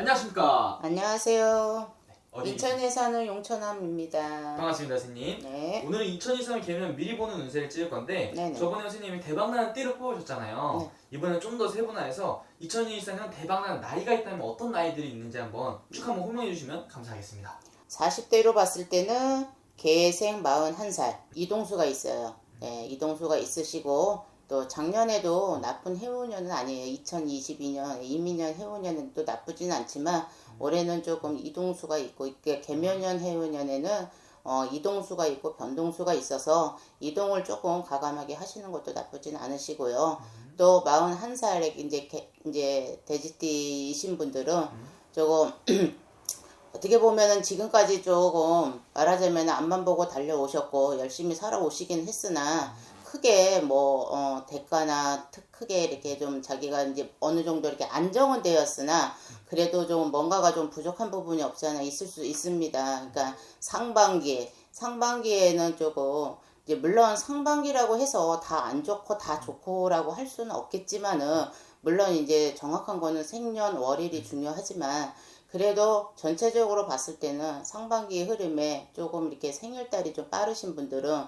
안녕하십니까. 안녕하세요. 어디 인천에 사는 용천함입니다. 반갑습니다, 선생님. 네. 오늘은 2023년 개면 미리 보는 운세를 찍을 건데 네네. 저번에 선생님이 대박나는 띠를 뽑으셨잖아요. 네. 이번엔 좀 더 세분화해서 2024년 대박나는 나이가 있다면 어떤 나이들이 있는지 한번 쭉 한번 설명해 주시면 감사하겠습니다. 40대로 봤을 때는 개생 41살 이동수가 있어요. 네, 이동수가 있으시고 또 작년에도 나쁜 해운년은 아니에요. 2022년 이민년 해운년은 또 나쁘진 않지만 올해는 조금 이동수가 있고 이게 개묘년 해운년에는 이동수가 있고 변동수가 있어서 이동을 조금 과감하게 하시는 것도 나쁘진 않으시고요. 또 41살에 이제 돼지띠이신 분들은 조금 어떻게 보면은 지금까지 조금 말하자면 앞만 보고 달려오셨고 열심히 살아오시긴 했으나 크게 대가나 크게 이렇게 좀 자기가 이제 어느 정도 이렇게 안정은 되었으나 그래도 좀 뭔가가 좀 부족한 부분이 없지 않아 있을 수 있습니다. 그러니까 상반기에는 조금 이제 물론 상반기라고 해서 다 안 좋고 다 좋고라고 할 수는 없겠지만은 물론 이제 정확한 거는 생년 월일이 중요하지만 그래도 전체적으로 봤을 때는 상반기 흐름에 조금 이렇게 생일달이 좀 빠르신 분들은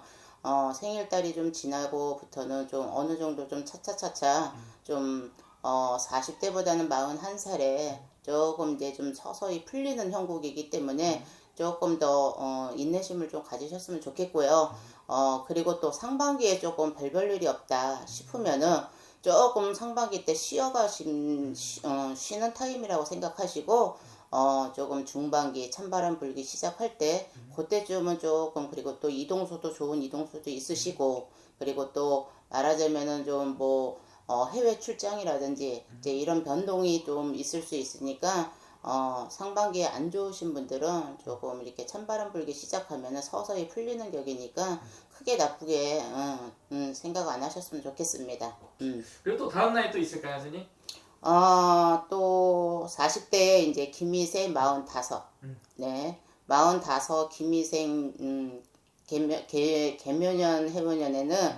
생일달이 좀 지나고부터는 좀 어느 정도 좀 차차차차 좀 40대보다는 41살에 조금 이제 좀 서서히 풀리는 형국이기 때문에 조금 더 인내심을 좀 가지셨으면 좋겠고요. 그리고 또 상반기에 조금 별별 일이 없다 싶으면은 조금 상반기 때 쉬는 타임이라고 생각하시고 조금 중반기 찬바람 불기 시작할 때 그때쯤은 조금 그리고 또 이동수도 좋은 이동수도 있으시고 그리고 또 말하자면은 좀 해외 출장이라든지 이제 이런 변동이 좀 있을 수 있으니까 상반기에 안 좋으신 분들은 조금 이렇게 찬바람 불기 시작하면은 서서히 풀리는 격이니까 크게 나쁘게 생각 안 하셨으면 좋겠습니다. 그리고 또 다음 나이 또 있을까요, 선생님? 또 40대에 이제 김희생 45. 네. 45 김희생 개묘년 해묘년에는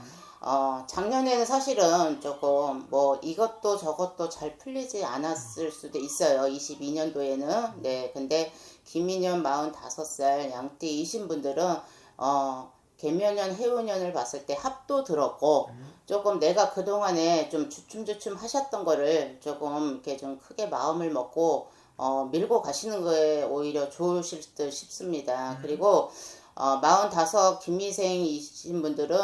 작년에는 사실은 조금 이것도 저것도 잘 풀리지 않았을 수도 있어요. 22년도에는. 네. 근데 김희년 45살 양띠이신 분들은 개묘년 해운년을 봤을 때 합도 들었고 조금 내가 그동안에 좀 주춤주춤 하셨던 거를 조금 이렇게 좀 크게 마음을 먹고 밀고 가시는 거에 오히려 좋으실 듯 싶습니다. 그리고 45 김희생이신 분들은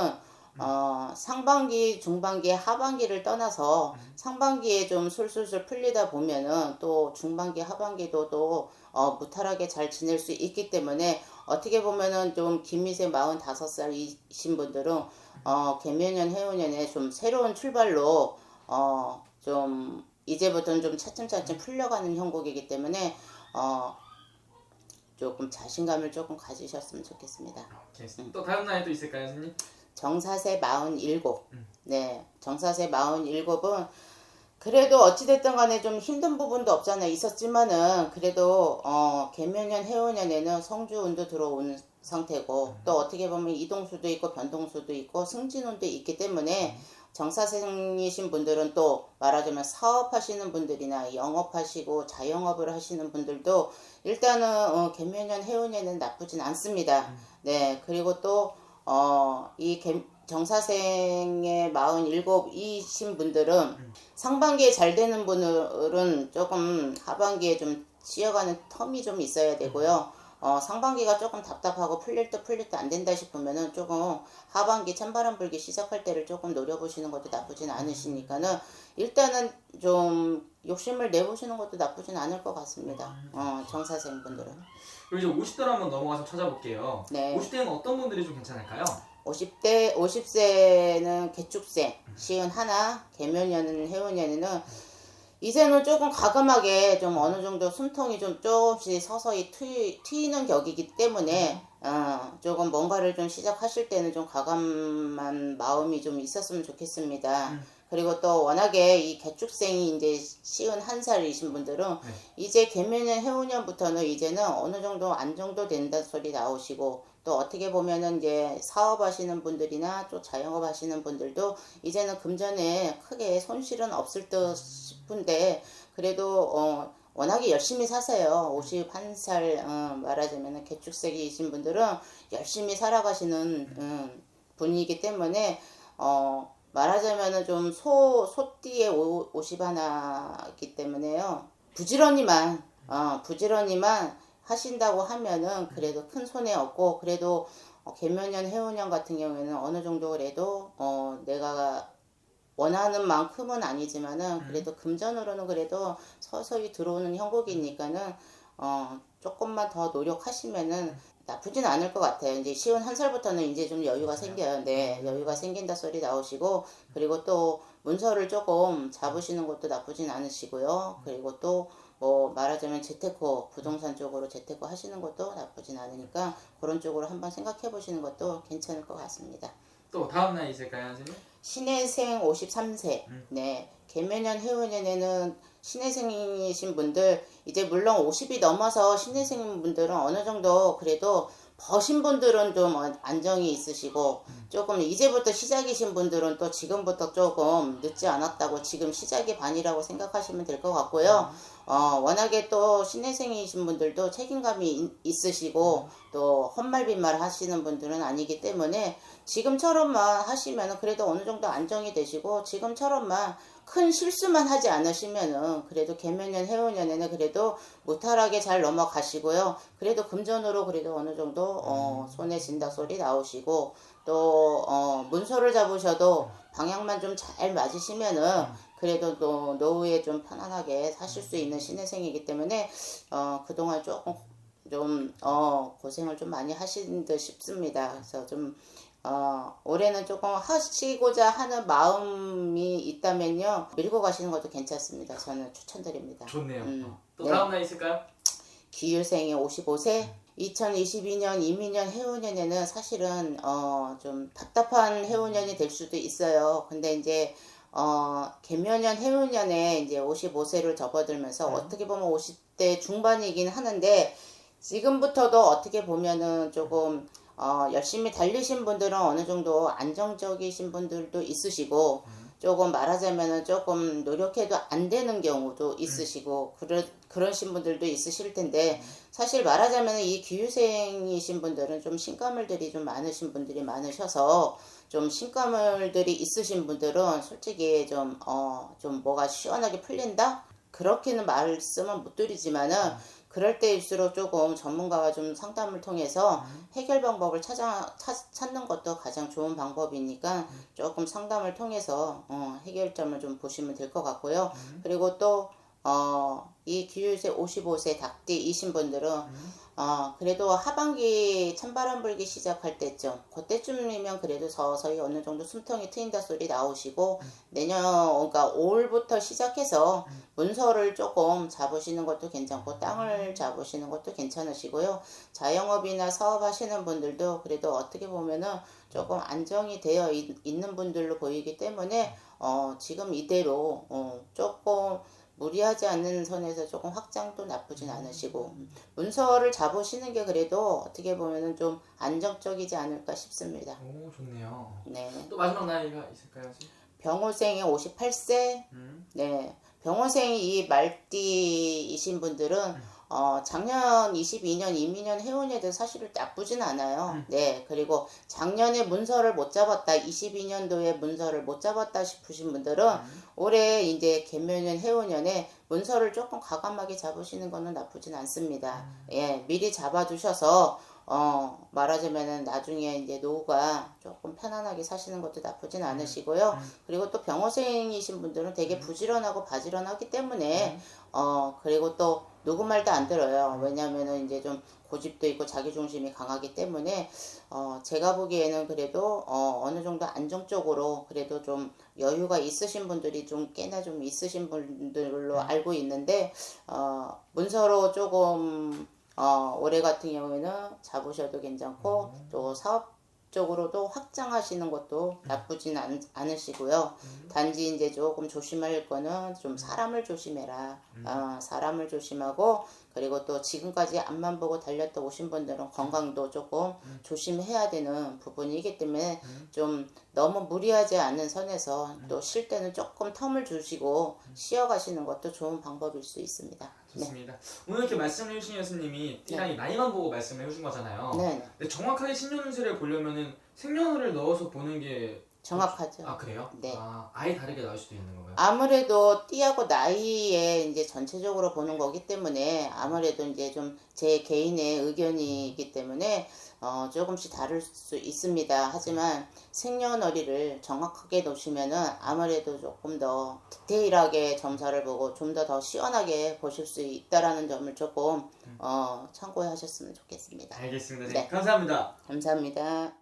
상반기, 중반기, 하반기를 떠나서 상반기에 좀 술술술 풀리다 보면은 또 중반기, 하반기도 또 무탈하게 잘 지낼 수 있기 때문에 어떻게 보면은 좀 김희생 45살이신 분들은 개묘년 해운년에 좀 새로운 출발로 좀 이제부터는 좀 차츰차츰 풀려가는 형국이기 때문에 조금 자신감을 조금 가지셨으면 좋겠습니다. 또 다음 나이 또 있을까요, 선생님? 정사세 47. 네, 정사세 47은 그래도 어찌됐든 간에 좀 힘든 부분도 없잖아 있었지만은 그래도 개묘년 해운년에는 성주운도 들어오는 상태고 또 어떻게 보면 이동수도 있고 변동수도 있고 승진운도 있기 때문에 정사생이신 분들은 또 말하자면 사업하시는 분들이나 영업하시고 자영업을 하시는 분들도 일단은 개묘년 해운년에는 나쁘진 않습니다. 네, 그리고 또 이 정사생의 47이신 분들은 상반기에 잘 되는 분들은 조금 하반기에 좀 쉬어가는 텀이 좀 있어야 되고요. 상반기가 조금 답답하고 풀릴 듯 안 된다 싶으면은 조금 하반기 찬바람 불기 시작할 때를 조금 노려보시는 것도 나쁘진 않으시니까는 일단은 좀 욕심을 내보시는 것도 나쁘진 않을 것 같습니다. 정사생 분들은. 그리고 이제 50대로 한번 넘어가서 찾아볼게요. 네. 50대는 어떤 분들이 좀 괜찮을까요? 50세는 개축생, 시은 하나, 개묘년 해운년에는 이제는 조금 과감하게 좀 어느 정도 숨통이 좀 조금씩 서서히 트이는 격이기 때문에 조금 뭔가를 좀 시작하실 때는 좀 과감한 마음이 좀 있었으면 좋겠습니다. 그리고 또 워낙에 이 개축생이 이제 시은 한 살이신 분들은 이제 개묘년 해운년부터는 이제는 어느 정도 안정도 된다 소리 나오시고 또 어떻게 보면은 이제 사업하시는 분들이나 또 자영업 하시는 분들도 이제는 금전에 크게 손실은 없을 듯 싶은데 그래도 워낙에 열심히 사세요. 51살 말하자면 개축생이신 분들은 열심히 살아가시는 분이기 때문에 말하자면은 좀 소띠의 옷이 하나이기 때문에요. 부지런히만 하신다고 하면은 그래도 큰 손해 없고, 그래도 개묘년 해운년 같은 경우에는 어느 정도 그래도 내가 원하는 만큼은 아니지만은 그래도 금전으로는 그래도 서서히 들어오는 형국이니까는 조금만 더 노력하시면은 나쁘진 않을 것 같아요. 이제 51살부터는 이제 좀 여유가 생겨요. 네, 여유가 생긴다 소리 나오시고, 그리고 또 문서를 조금 잡으시는 것도 나쁘진 않으시고요. 그리고 또 뭐 말하자면 재테크, 부동산 쪽으로 재테크 하시는 것도 나쁘진 않으니까 그런 쪽으로 한번 생각해 보시는 것도 괜찮을 것 같습니다. 또 다음 날 있을까요, 선생님? 신해생 53세. 네. 개묘년 해운년에는 신해생이신 분들, 이제 물론 50이 넘어서 신해생인 분들은 어느 정도 그래도 버신 분들은 좀 안정이 있으시고, 조금 이제부터 시작이신 분들은 또 지금부터 조금 늦지 않았다고, 지금 시작이 반이라고 생각하시면 될 것 같고요. 워낙에 또 신해생이신 분들도 책임감이 있으시고 또 헛말빈말 하시는 분들은 아니기 때문에 지금처럼만 하시면은 그래도 어느 정도 안정이 되시고, 지금처럼만 큰 실수만 하지 않으시면은 그래도 개묘년 해운년에는 그래도 무탈하게 잘 넘어가시고요. 그래도 금전으로 그래도 어느 정도 손에 진다 소리 나오시고, 또 문서를 잡으셔도 방향만 좀 잘 맞으시면은 그래도 또 노후에 좀 편안하게 사실 수 있는 신해생이기 때문에 그동안 조금 좀 고생을 좀 많이 하신 듯 싶습니다. 그래서 좀 올해는 조금 하시고자 하는 마음이 있다면요, 밀고 가시는 것도 괜찮습니다. 저는 추천드립니다. 좋네요. 또 네. 다음 날 있을까요? 기유생이 55세. 2022년 임민년 해운년에는 사실은 좀 답답한 해운년이 될 수도 있어요. 근데 이제 개묘년 해운년에 이제 55세를 접어들면서 어떻게 보면 50대 중반이긴 하는데, 지금부터도 어떻게 보면은 조금 열심히 달리신 분들은 어느 정도 안정적이신 분들도 있으시고, 조금 말하자면은 조금 노력해도 안 되는 경우도 있으시고, 그러신 분들도 있으실 텐데, 사실 말하자면은 이 기유생이신 분들은 좀 신가물들이 좀 많으신 분들이 많으셔서, 좀 신가물들이 있으신 분들은 솔직히 좀 뭐가 시원하게 풀린다? 그렇게는 말씀은 못 드리지만은, 그럴 때일수록 조금 전문가와 좀 상담을 통해서 해결 방법을 찾는 것도 가장 좋은 방법이니까 조금 상담을 통해서 해결점을 좀 보시면 될 것 같고요. 그리고 또 이 기유세 55세 닭띠이신 분들은 그래도 하반기 찬바람 불기 시작할 때쯤, 그때쯤이면 그래도 서서히 어느 정도 숨통이 트인다 소리 나오시고, 내년 그러니까 5월부터 시작해서 문서를 조금 잡으시는 것도 괜찮고 땅을 잡으시는 것도 괜찮으시고요. 자영업이나 사업하시는 분들도 그래도 어떻게 보면은 조금 안정이 되어 있는 분들로 보이기 때문에 지금 이대로 조금 무리하지 않는 선에서 조금 확장도 나쁘진 않으시고, 문서를 잡으시는 게 그래도 어떻게 보면은 좀 안정적이지 않을까 싶습니다. 오, 좋네요. 네. 또 마지막 나이가 있을까요, 선생님? 병호생이 58세. 네. 병호생이 이 말띠이신 분들은 작년 22년 임민년 해운에도 사실은 나쁘진 않아요. 네. 그리고 작년에 문서를 못 잡았다, 22년도에 문서를 못 잡았다 싶으신 분들은 올해 이제 개묘년 해운년에 문서를 조금 과감하게 잡으시는 거는 나쁘진 않습니다. 예, 미리 잡아두셔서 말하자면은 나중에 이제 노후가 조금 편안하게 사시는 것도 나쁘진 않으시고요. 그리고 또 병호생이신 분들은 되게 부지런하고 바지런하기 때문에 그리고 또 누구 말도 안 들어요. 왜냐면은 이제 좀 고집도 있고 자기중심이 강하기 때문에 제가 보기에는 그래도 어느 정도 안정적으로 그래도 좀 여유가 있으신 분들이 좀 꽤나 좀 있으신 분들로 알고 있는데, 문서로 조금 올해 같은 경우에는 잡으셔도 괜찮고, 또 사업적으로도 확장하시는 것도 나쁘진 않으시고요. 단지 이제 조금 조심할 거는 좀 사람을 조심해라. 사람을 조심하고, 그리고 또 지금까지 앞만 보고 달렸다 오신 분들은 건강도 조금 조심해야 되는 부분이기 때문에 좀 너무 무리하지 않는 선에서 또 쉴 때는 조금 텀을 주시고 쉬어가시는 것도 좋은 방법일 수 있습니다. 좋습니다. 오늘 이렇게 말씀해 주신 교수님이 띠랑이 나이만 보고 말씀해 주신 거잖아요. 네. 근데 정확하게 신년운세를 보려면은 생년월을 넣어서 보는 게 정확하죠. 아 그래요? 네. 아예 다르게 나올 수도 있는 건가요? 아무래도 띠하고 나이에 이제 전체적으로 보는 거기 때문에 아무래도 이제 좀 제 개인의 의견이기 때문에 조금씩 다를 수 있습니다. 하지만 생년월일을 정확하게 놓으시면은 아무래도 조금 더 디테일하게 점사를 보고 좀 더 시원하게 보실 수 있다라는 점을 조금 참고하셨으면 좋겠습니다. 알겠습니다. 네. 네. 감사합니다. 감사합니다.